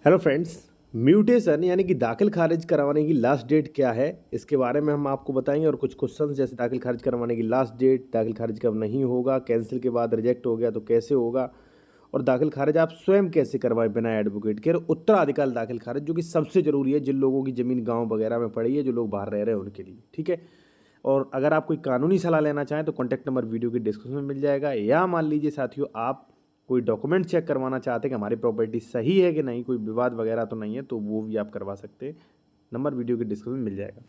Hello friends. Mutation यानी कि दाखिल खारिज करवाने की लास्ट डेट क्या है, इसके बारे में हम आपको बताएंगे। और कुछ क्वेश्चंस जैसे दाखिल खारिज करवाने की लास्ट डेट, दाखिल खारिज कब नहीं होगा, कैंसिल के बाद रिजेक्ट हो गया तो कैसे होगा, और दाखिल खारिज आप स्वयं कैसे करवाएं बिना एडवोकेट के, और उत्तराधिकार दाखिल खारिज जो कि सबसे ज़रूरी है जिन लोगों की ज़मीन गाँव वगैरह में पड़ी है, जो लोग बाहर रह रहे हैं उनके लिए। ठीक है। और अगर आप कोई कानूनी सलाह लेना चाहें तो कॉन्टैक्ट नंबर वीडियो की डिस्क्रिप्शन में मिल जाएगा। या मान लीजिए साथियों, आप कोई डॉक्यूमेंट चेक करवाना चाहते हैं कि हमारी प्रॉपर्टी सही है कि नहीं, कोई विवाद वगैरह तो नहीं है, तो वो भी आप करवा सकते हैं। नंबर वीडियो की डिस्क्रिप्शन में मिल जाएगा।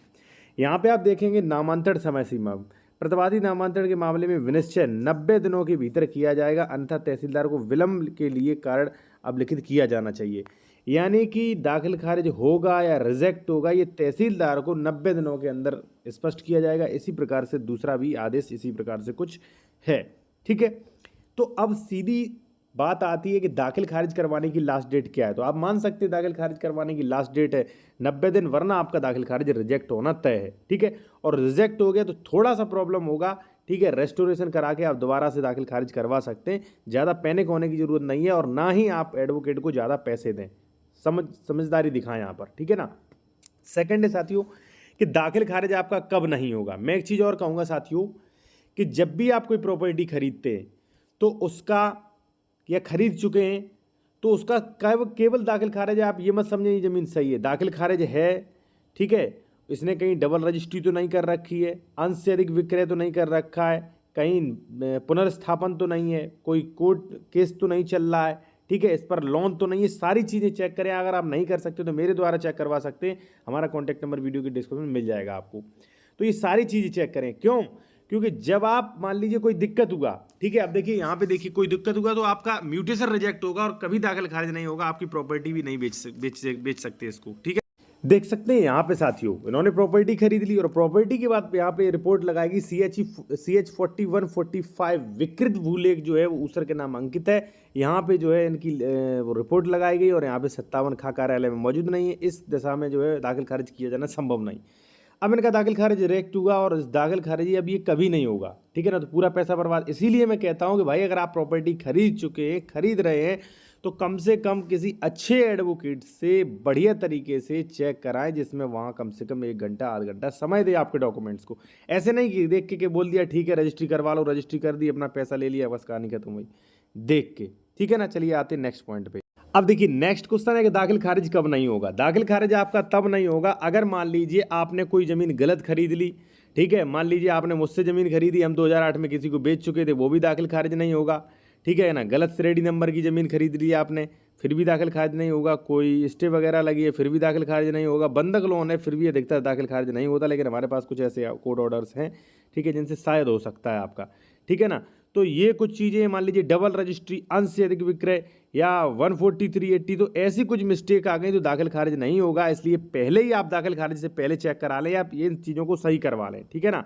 यहाँ पे आप देखेंगे नामांतरण समय सीमा। प्रतिवादी नामांतरण के मामले में विनिश्चय 90 दिनों के भीतर किया जाएगा, अन्यथा तहसीलदार को विलंब के लिए कारण अभिलिखित किया जाना चाहिए। यानी कि दाखिल खारिज होगा या रिजेक्ट होगा, ये तहसीलदार को 90 दिनों के अंदर स्पष्ट किया जाएगा। इसी प्रकार से दूसरा भी आदेश इसी प्रकार से कुछ है। ठीक है। तो अब सीधी बात आती है कि दाखिल खारिज करवाने की लास्ट डेट क्या है। तो आप मान सकते हैं दाखिल खारिज करवाने की लास्ट डेट है 90 दिन, वरना आपका दाखिल खारिज रिजेक्ट होना तय है। ठीक है। और रिजेक्ट हो गया तो थोड़ा सा प्रॉब्लम होगा। ठीक है। रेस्टोरेशन करा के आप दोबारा से दाखिल खारिज करवा सकते हैं। ज़्यादा पैनिक होने की जरूरत नहीं है, और ना ही आप एडवोकेट को ज़्यादा पैसे दें। समझदारी दिखाएं यहाँ पर। ठीक है ना। सेकंड है साथियों कि दाखिल खारिज आपका कब नहीं होगा। मैं एक चीज़ और कहूँगा साथियों कि जब भी आप कोई प्रॉपर्टी खरीदते हैं तो उसका, या खरीद चुके हैं तो उसका केवल दाखिल खारिज है। आप ये मत समझें ये ज़मीन सही है, दाखिल खारिज है। ठीक है। इसने कहीं डबल रजिस्ट्री तो नहीं कर रखी है, अंश से अधिक विक्रय तो नहीं कर रखा है, कहीं पुनर्स्थापन तो नहीं है, कोई कोर्ट केस तो नहीं चल रहा है। ठीक है। इस पर लोन तो नहीं है। सारी चीज़ें चेक करें। अगर आप नहीं कर सकते तो मेरे द्वारा चेक करवा सकते हैं। हमारा कॉन्टैक्ट नंबर वीडियो की डिस्क्रिप्शन में मिल जाएगा आपको। तो ये सारी चीज़ें चेक करें। क्यों? क्योंकि जब आप मान लीजिए कोई दिक्कत हुआ, ठीक है, अब देखिए यहाँ पे देखिए कोई दिक्कत हुआ तो आपका म्यूटेशन रिजेक्ट होगा और कभी दाखिल खारिज नहीं होगा। आपकी प्रॉपर्टी भी नहीं बेच सकते इसको। ठीक है। देख सकते हैं यहाँ पे साथियों, इन्होंने प्रॉपर्टी खरीद ली और प्रॉपर्टी के बाद यहाँ पे रिपोर्ट लगाएगी CH 4145 विकृत भूलेख जो है वो ऊसर के नाम अंकित है। यहाँ पे जो है इनकी वो रिपोर्ट लगाई गई और यहाँ पे 57 खा कार्यालय में मौजूद नहीं है। इस दशा में जो है दाखिल खारिज किया जाना संभव नहीं। अब इनका दाखिल खारिज रिजेक्ट हुआ और इस दाखिल खारिज अब ये कभी नहीं होगा। ठीक है ना। तो पूरा पैसा बर्बाद। इसीलिए मैं कहता हूँ कि भाई अगर आप प्रॉपर्टी खरीद चुके हैं, खरीद रहे हैं, तो कम से कम किसी अच्छे एडवोकेट से बढ़िया तरीके से चेक कराएं, जिसमें वहाँ कम से कम 1 घंटा आध घंटा समय दे आपके डॉक्यूमेंट्स को। ऐसे नहीं कि देख के बोल दिया ठीक है रजिस्ट्री करवा लो, रजिस्ट्री कर दी, अपना पैसा ले लिया, बस कहानी खत्म हुई देख के। ठीक है ना। चलिए आते हैं नेक्स्ट पॉइंट पे। अब देखिए नेक्स्ट क्वेश्चन है कि दाखिल खारिज कब नहीं होगा। दाखिल खारिज आपका तब नहीं होगा अगर मान लीजिए आपने कोई ज़मीन गलत खरीद ली। ठीक है। मान लीजिए आपने मुझसे ज़मीन खरीदी, हम 2008 में किसी को बेच चुके थे, वो भी दाखिल खारिज नहीं होगा। ठीक है ना। गलत श्रेणी नंबर की ज़मीन खरीद ली आपने, फिर भी दाखिल खारिज नहीं होगा। कोई स्टे वगैरह लगी है, फिर भी दाखिल खारिज नहीं होगा। बंधक लोन है, फिर भी अधिकतर दाखिल खारिज नहीं होता। लेकिन हमारे पास कुछ ऐसे कोर्ट ऑर्डर्स हैं, ठीक है, जिनसे शायद हो सकता है आपका। ठीक है ना। तो ये कुछ चीज़ें, मान लीजिए डबल रजिस्ट्री, अंश से अधिक विक्रय, या 14380, तो ऐसी कुछ मिस्टेक आ गई तो दाखिल खारिज नहीं होगा। इसलिए पहले ही आप दाखिल खारिज से पहले चेक करा लें, आप ये चीज़ों को सही करवा लें। ठीक है ना।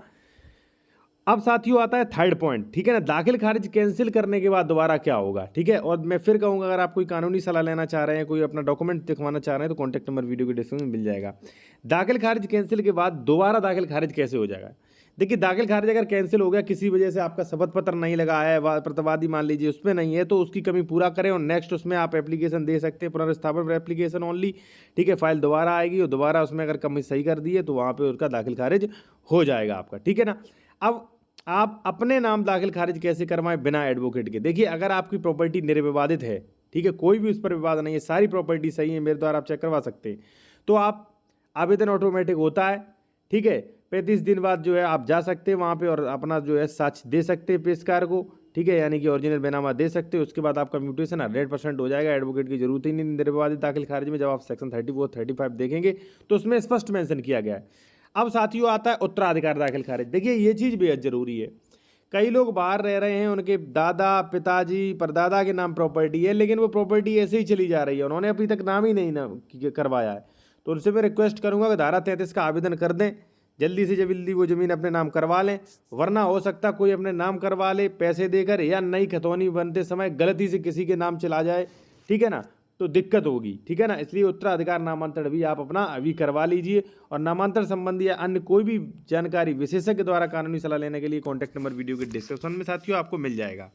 अब साथियों आता है थर्ड पॉइंट। ठीक है ना। दाखिल खारिज कैंसिल करने के बाद दोबारा क्या होगा। ठीक है। और मैं फिर कहूँगा अगर आप कोई कानूनी सलाह लेना चाह रहे हैं, कोई अपना डॉक्यूमेंट दिखवाना चाह रहे हैं, तो कॉन्टैक्ट नंबर वीडियो के डिस्क्रिप्शन में मिल जाएगा। दाखिल खारिज कैंसिल के बाद दोबारा दाखिल खारिज कैसे हो जाएगा। देखिए दाखिल खारिज अगर कैंसिल हो गया, किसी वजह से आपका शपथ पत्र नहीं लगा है, प्रतिवादी मान लीजिए उसमें नहीं है, तो उसकी कमी पूरा करें और नेक्स्ट उसमें आप एप्लीकेशन दे सकते हैं, पुनर्स्थापन एप्लीकेशन ओनली। ठीक है। फाइल दोबारा आएगी और दोबारा उसमें अगर कमी सही कर दी है तो वहाँ पे उसका दाखिल खारिज हो जाएगा आपका। ठीक है ना। अब आप अपने नाम दाखिल खारिज कैसे करवाएं बिना एडवोकेट के। देखिए अगर आपकी प्रॉपर्टी निर्विवादित है, ठीक है, कोई भी उस पर विवाद नहीं है, सारी प्रॉपर्टी सही है, मेरे द्वारा आप चेक करवा सकते हैं, तो आप आवेदन ऑटोमेटिक होता है। ठीक है। 35 दिन बाद जो है आप जा सकते हैं वहाँ पे और अपना जो है साक्ष्य दे सकते हैं पेशकार को। ठीक है। यानी कि ओरिजिनल बैनामा दे सकते हैं। उसके बाद आपका म्यूटेशन 100% हो जाएगा। एडवोकेट की जरूरत ही नहीं निर्विवादित दाखिल खारिज में। जब आप सेक्शन 34 35 देखेंगे तो उसमें स्पष्ट मेंशन किया गया है। अब साथियों आता है उत्तराधिकार दाखिल खारिज। देखिए ये चीज़ बेहद जरूरी है। कई लोग बाहर रह रहे हैं, उनके दादा पिताजी परदादा के नाम प्रॉपर्टी है, लेकिन वो प्रॉपर्टी ऐसे ही चली जा रही है, उन्होंने अभी तक नाम ही नहीं करवाया है। तो उनसे मैं रिक्वेस्ट करूंगा कि धारा 33 का आवेदन कर दें, जल्दी से जल्दी वो ज़मीन अपने नाम करवा लें, वरना हो सकता कोई अपने नाम करवा ले पैसे देकर, या नई खतौनी बनते समय गलती से किसी के नाम चला जाए। ठीक है ना। तो दिक्कत होगी। ठीक है ना। इसलिए उत्तराधिकार नामांतरण भी आप अपना अभी करवा लीजिए। और नामांतरण संबंधी या अन्य कोई भी जानकारी विशेषज्ञ द्वारा कानूनी सलाह लेने के लिए कॉन्टैक्ट नंबर वीडियो के डिस्क्रिप्शन में साथियों आपको मिल जाएगा।